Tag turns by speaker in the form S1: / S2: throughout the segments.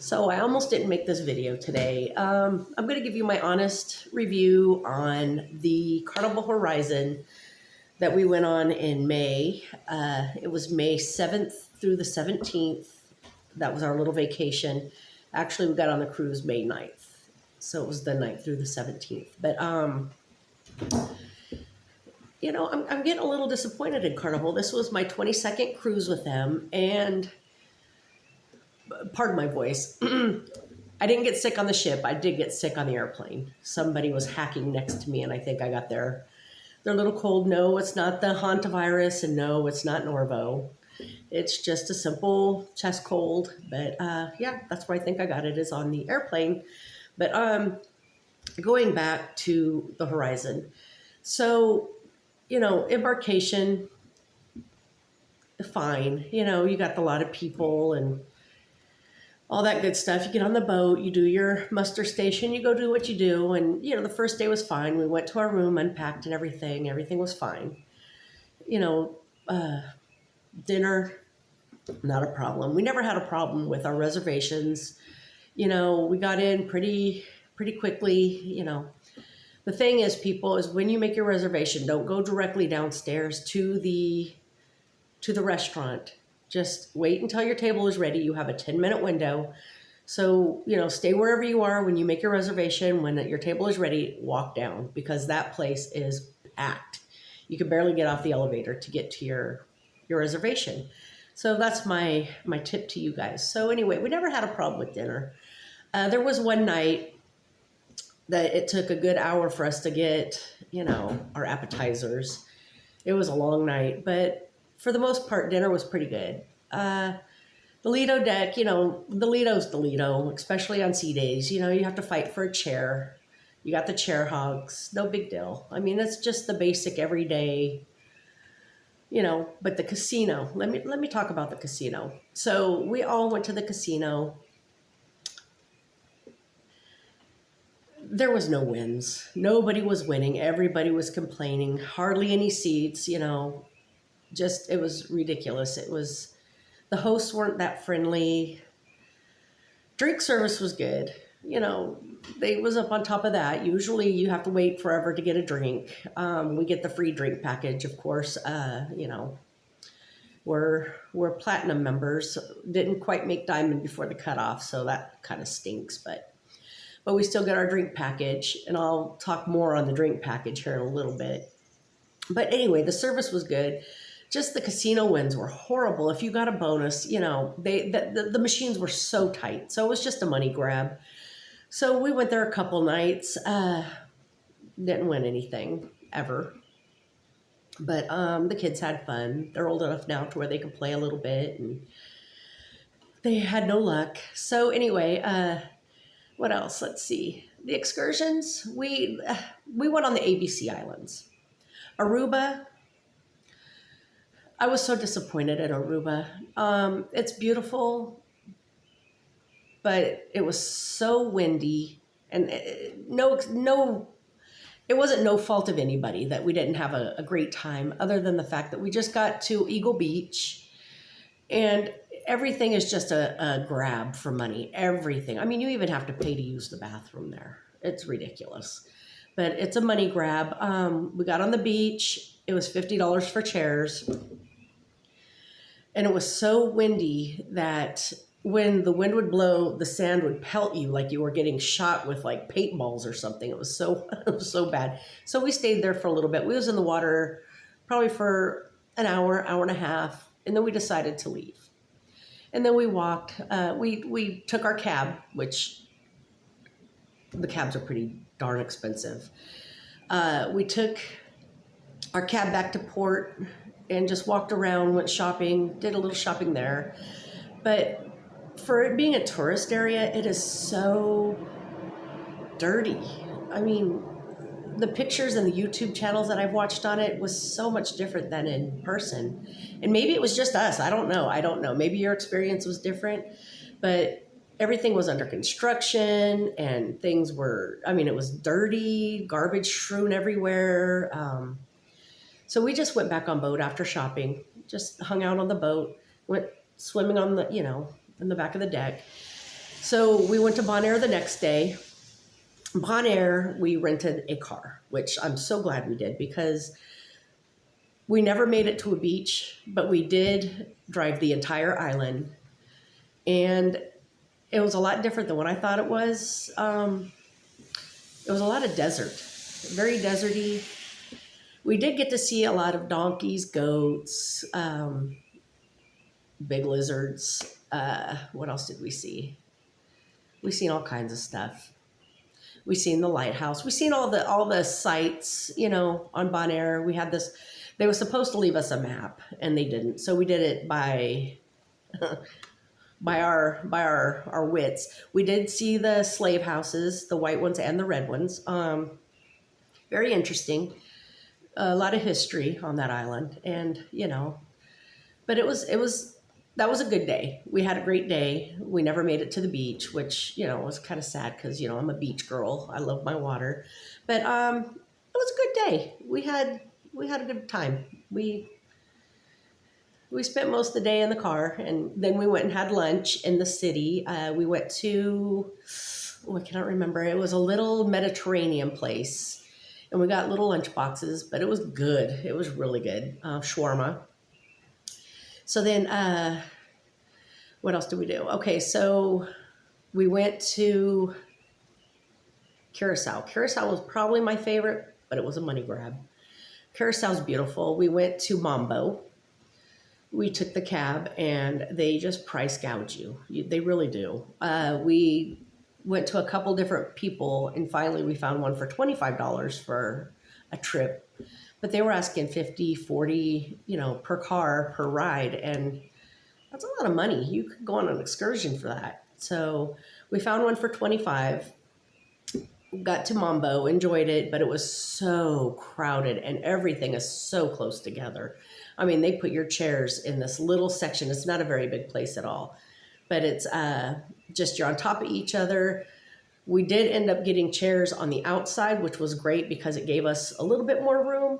S1: So I almost didn't make this video today. I'm going to give you my honest review on the Carnival Horizon that we went on in May. It was May 7th through the 17th. That was our little vacation. Actually, we got on the cruise May 9th. So it was the 9th through the 17th. But, I'm getting a little disappointed in Carnival. This was my 22nd cruise with them. And pardon my voice. I didn't get sick on the ship. I did get sick on the airplane. Somebody was hacking next to me, and I think I got their little cold. No, it's not the hantavirus, and no, it's not Norvo. It's just a simple chest cold. But yeah, that's where I think I got it, is on the airplane. But going back to the Horizon. So, embarkation, fine. You got a lot of people and all that good stuff. You get on the boat, you do your muster station, you go do what you do. And, the first day was fine. We went to our room, unpacked and everything. Everything was fine. Dinner, not a problem. We never had a problem with our reservations. We got in pretty quickly. The thing is, people, is when you make your reservation, don't go directly downstairs to the restaurant. Just wait until your table is ready. You have a 10-minute window. So, stay wherever you are when you make your reservation. When your table is ready, walk down, because that place is packed. You can barely get off the elevator to get to your reservation. So that's my tip to you guys. So anyway, we never had a problem with dinner. There was one night that it took a good hour for us to get, our appetizers. It was a long night, but for the most part, dinner was pretty good. The Lido deck, the Lido's the Lido, especially on sea days. You have to fight for a chair. You got the chair hogs, no big deal. I mean, it's just the basic everyday, but the casino, let me talk about the casino. So we all went to the casino. There was no wins. Nobody was winning. Everybody was complaining. Hardly any seats, just, it was ridiculous. The hosts weren't that friendly. Drink service was good. They was up on top of that. Usually you have to wait forever to get a drink. We get the free drink package, of course. We're platinum members. Didn't quite make diamond before the cutoff, so that kind of stinks, but we still get our drink package, and I'll talk more on the drink package here in a little bit. But anyway, the service was good. Just the casino wins were horrible. If you got a bonus, the machines were so tight. So it was just a money grab. So we went there a couple nights. Didn't win anything, ever. But the kids had fun. They're old enough now to where they can play a little bit, and they had no luck. So anyway, what else? Let's see. The excursions. We went on the ABC Islands. Aruba. I was so disappointed at Aruba. It's beautiful, but it was so windy, and it wasn't no fault of anybody that we didn't have a great time, other than the fact that we just got to Eagle Beach, and everything is just a grab for money. Everything. I mean, you even have to pay to use the bathroom there. It's ridiculous, but it's a money grab. We got on the beach. It was $50 for chairs. And it was so windy that when the wind would blow, the sand would pelt you like you were getting shot with like paintballs or something. It was so bad. So we stayed there for a little bit. We was in the water probably for an hour, hour and a half, and then we decided to leave. And then we walked. We took our cab, which the cabs are pretty darn expensive. We took our cab back to port and just walked around, went shopping, did a little shopping there. But for it being a tourist area, it is so dirty. I mean, the pictures and the YouTube channels that I've watched on it was so much different than in person. And maybe it was just us. I don't know. Maybe your experience was different, but everything was under construction, and things were, it was dirty, garbage strewn everywhere. So we just went back on boat after shopping, just hung out on the boat, went swimming on in the back of the deck. So we went to Bonaire the next day. Bonaire, we rented a car, which I'm so glad we did because we never made it to a beach, but we did drive the entire island. And it was a lot different than what I thought it was. It was a lot of desert, very deserty. We did get to see a lot of donkeys, goats, big lizards. What else did we see? We seen all kinds of stuff. We seen the lighthouse. We seen all the sites, on Bonaire. We had this. They were supposed to leave us a map, and they didn't. So we did it by our wits. We did see the slave houses, the white ones and the red ones. Very interesting. A lot of history on that island, and but it was that was a good day. We had a great day. We never made it to the beach, which was kind of sad because I'm a beach girl. I love my water, but it was a good day. We had a good time. We spent most of the day in the car, and then we went and had lunch in the city. We went to, I cannot remember. It was a little Mediterranean place, and we got little lunch boxes, but it was good. It was really good. Shawarma. So then, what else did we do? Okay, so we went to Curacao. Curacao was probably my favorite, but it was a money grab. Curaçao's beautiful. We went to Mambo. We took the cab, and they just price gouge you. They really do. We went to a couple different people, and finally we found one for $25 for a trip. But they were asking 50, 40, per car, per ride, and that's a lot of money. You could go on an excursion for that. So we found one for 25. Got to Mambo, enjoyed it, but it was so crowded, and everything is so close together. I mean, they put your chairs in this little section. It's not a very big place at all, but it's just you're on top of each other. We did end up getting chairs on the outside, which was great because it gave us a little bit more room.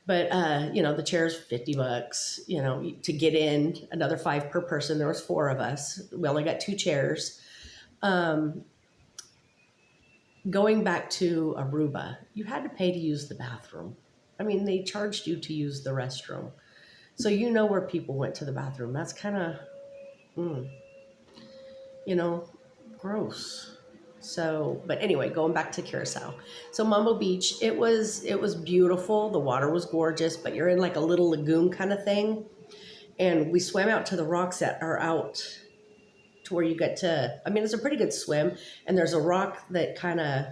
S1: But the chairs $50, to get in, another $5 per person. There was 4 of us. We only got 2 chairs. Going back to Aruba, you had to pay to use the bathroom. I mean, they charged you to use the restroom. So where people went to the bathroom. That's kind of, gross. So, but anyway, going back to Curacao. So Mambo Beach, it was beautiful. The water was gorgeous, but you're in like a little lagoon kind of thing. And we swam out to the rocks that are out to where you get to, it's a pretty good swim. And there's a rock that kind of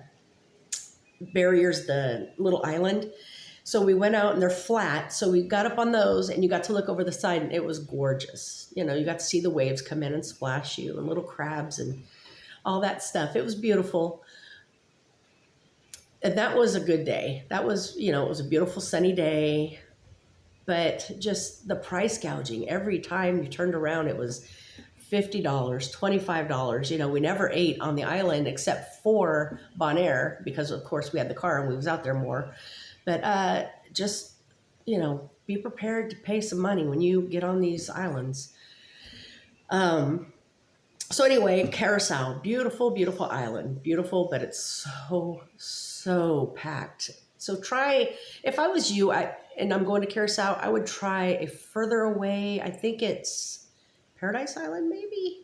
S1: barriers the little island. So we went out and they're flat. So we got up on those and you got to look over the side and it was gorgeous. You got to see the waves come in and splash you and little crabs and all that stuff. It was beautiful. And that was a good day. That was, it was a beautiful sunny day, but just the price gouging every time you turned around, it was $50, $25. We never ate on the island except for Bonaire because of course we had the car and we was out there more. But just, be prepared to pay some money when you get on these islands. So anyway, Curacao, beautiful, beautiful island. Beautiful, but it's so packed. So try, if I was you, and I'm going to Curacao, I would try a further away. I think it's Paradise Island, maybe?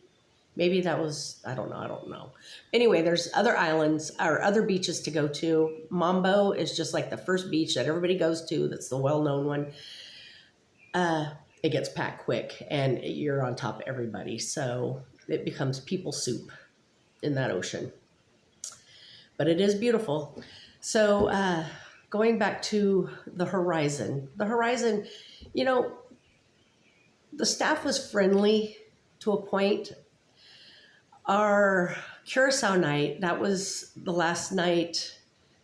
S1: Maybe that was, I don't know. Anyway, there's other islands or other beaches to go to. Mambo is just like the first beach that everybody goes to. That's the well-known one. It gets packed quick and you're on top of everybody. So it becomes people soup in that ocean. But it is beautiful. So going back to the Horizon, the staff was friendly to a point. Our Curacao night, that was the last night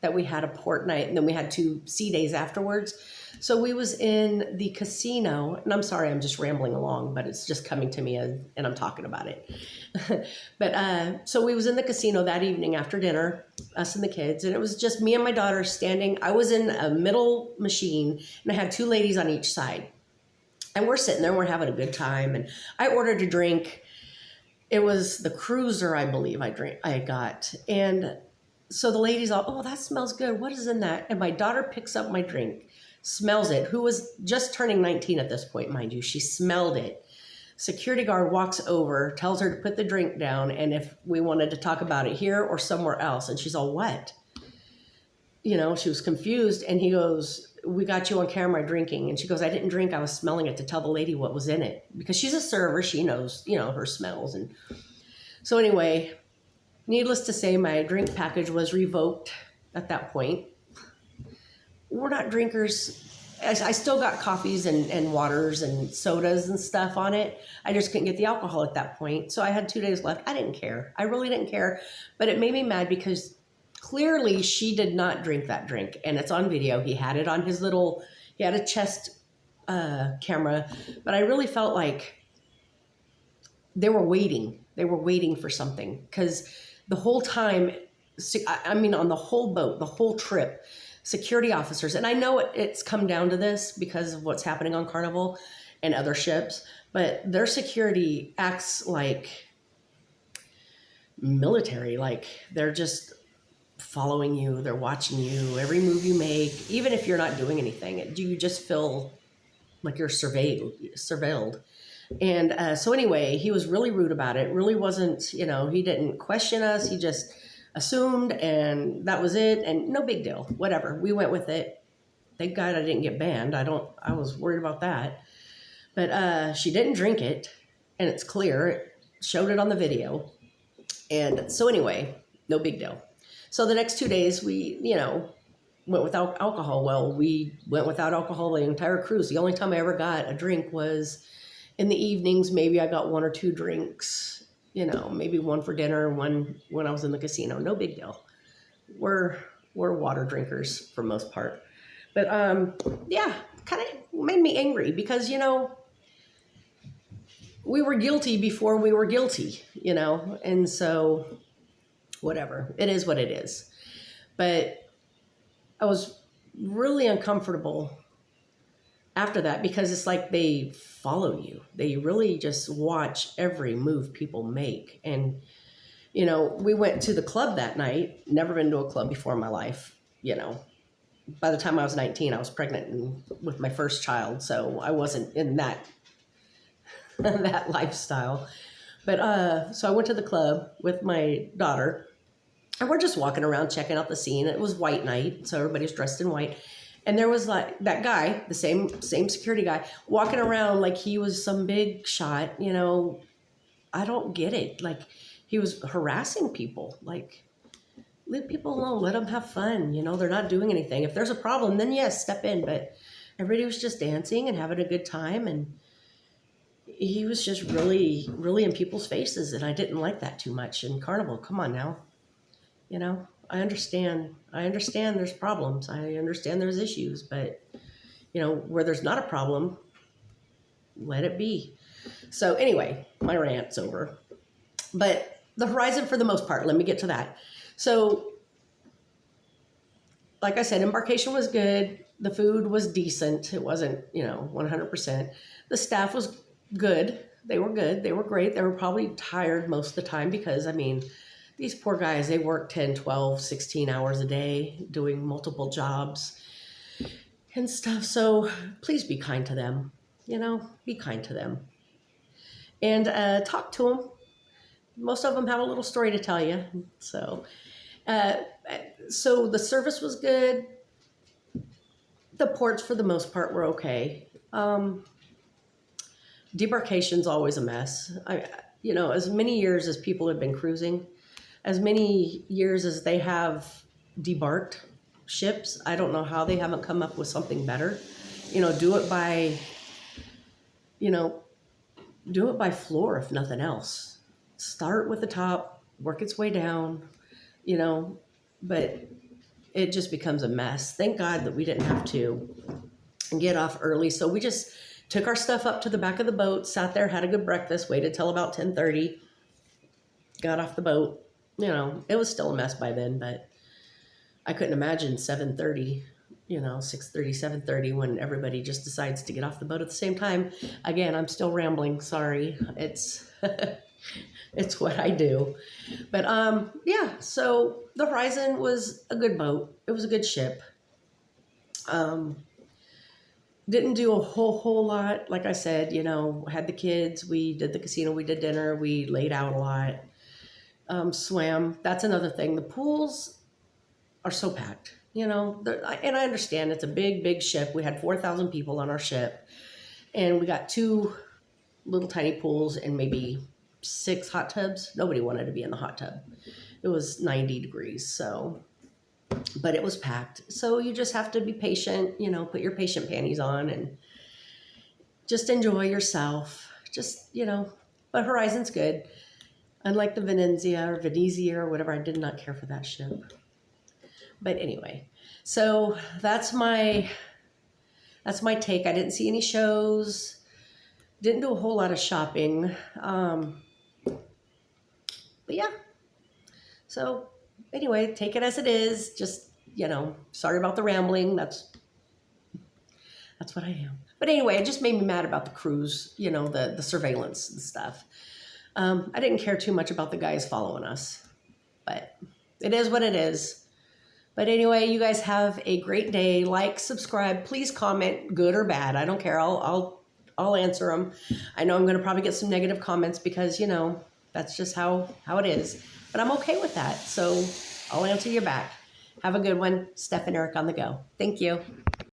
S1: that we had a port night, and then we had 2 sea days afterwards. So we was in the casino, and I'm sorry, I'm just rambling along, but it's just coming to me and I'm talking about it. But so we was in the casino that evening after dinner, us and the kids, and it was just me and my daughter standing. I was in a middle machine, and I had 2 ladies on each side. And we're sitting there, we're having a good time, and I ordered a drink. It was the cruiser, I believe I got. And so the lady's all, oh, that smells good. What is in that? And my daughter picks up my drink, smells it, who was just turning 19 at this point, mind you. She smelled it. Security guard walks over, tells her to put the drink down, and if we wanted to talk about it here or somewhere else. And she's all, what? You know, she was confused. And he goes, we got you on camera drinking. And she goes, I didn't drink. I was smelling it to tell the lady what was in it. Because she's a server. She knows, you know, her smells. And so anyway, needless to say, my drink package was revoked at that point. We're not drinkers. I still got coffees and waters and sodas and stuff on it. I just couldn't get the alcohol at that point. So I had 2 days left. I didn't care. I really didn't care. But it made me mad because clearly she did not drink that drink. And it's on video. He had it on his little, he had a chest camera. But I really felt like they were waiting. They were waiting for something. Because the whole time, I mean, on the whole boat, the whole trip, security officers, and I know it's come down to this because of what's happening on Carnival and other ships, but their security acts like military, like they're just following you, they're watching you, every move you make, even if you're not doing anything, you just feel like you're surveilled. And so anyway, he was really rude about it, really wasn't, you know, he didn't question us, he just assumed, and that was it, and no big deal, whatever. We went with it. Thank God I didn't get banned. I was worried about that. But she didn't drink it, and it's clear. It showed it on the video. And so anyway, no big deal. So the next 2 days we, you know, went without alcohol. Well, we went without alcohol the entire cruise. The only time I ever got a drink was in the evenings. Maybe I got 1 or 2 drinks. You know, maybe one for dinner, one when I was in the casino. No big deal. We're water drinkers for most part. But yeah, kind of made me angry because, you know, we were guilty before we were guilty, you know, and so whatever. It is what it is. But I was really uncomfortable after that because it's like they follow you. They really just watch every move people make. And, you know, we went to the club that night. Never been to a club before in my life. You know, by the time I was 19, I was pregnant with my first child. So I wasn't in that, that lifestyle. But so I went to the club with my daughter and we're just walking around checking out the scene. It was white night. So everybody's dressed in white. And there was like that guy, the same security guy, walking around like he was some big shot, you know. I don't get it. Like he was harassing people. Like, leave people alone, let them have fun. You know, they're not doing anything. If there's a problem, then yes, step in. But everybody was just dancing and having a good time. And he was just really, really in people's faces. And I didn't like that too much. And Carnival, come on now, you know. I understand there's problems. I understand there's issues, but you know, where there's not a problem, let it be. So anyway, my rant's over. But the horizon for the most part, let me get to that. So like I said, embarkation was good. The food was decent. It wasn't, you know, 100%. The staff was good. They were good. They were great. They were probably tired most of the time because, I mean, these poor guys, they work 10, 12, 16 hours a day doing multiple jobs and stuff. So please be kind to them, you know, be kind to them. And talk to them. Most of them have a little story to tell you. So the service was good. The ports, for the most part, were okay. Debarkation's always a mess. You know, as many years as people have been cruising, as many years as they have debarked ships, I don't know how they haven't come up with something better. You know, do it by floor, if nothing else. Start with the top, work its way down, you know, but it just becomes a mess. Thank God that we didn't have to get off early. So we just took our stuff up to the back of the boat, sat there, had a good breakfast, waited till about 10:30, got off the boat. You know, it was still a mess by then, but I couldn't imagine 7:30, you know, 6:30, 7:30 when everybody just decides to get off the boat at the same time. Again, I'm still rambling. Sorry. It's It's what I do. But yeah, so the Horizon was a good boat. It was a good ship. Um, didn't do a whole lot. Like I said, had the kids. We did the casino. We did dinner. We laid out a lot. Swam. That's another thing. The pools are so packed. And I understand it's a big ship. We had 4,000 people on our ship, and we got two little tiny pools and maybe six hot tubs. Nobody wanted to be in the hot tub. It was 90 degrees, so, but it was packed. So you just have to be patient, put your patient panties on and just enjoy yourself. But Horizon's good. Unlike the Venezia or whatever, I did not care for that ship. But anyway, so that's my take. I didn't see any shows. Didn't do a whole lot of shopping. But yeah. So anyway, take it as it is. Just, sorry about the rambling. That's what I am. But anyway, it just made me mad about the cruise, the surveillance and stuff. I didn't care too much about the guys following us, but it is what it is. But anyway, you guys have a great day. Like, subscribe, please comment, good or bad. I don't care. I'll answer them. I know I'm going to probably get some negative comments because, that's just how it is. But I'm okay with that. So I'll answer you back. Have a good one. Steph and Eric on the go. Thank you.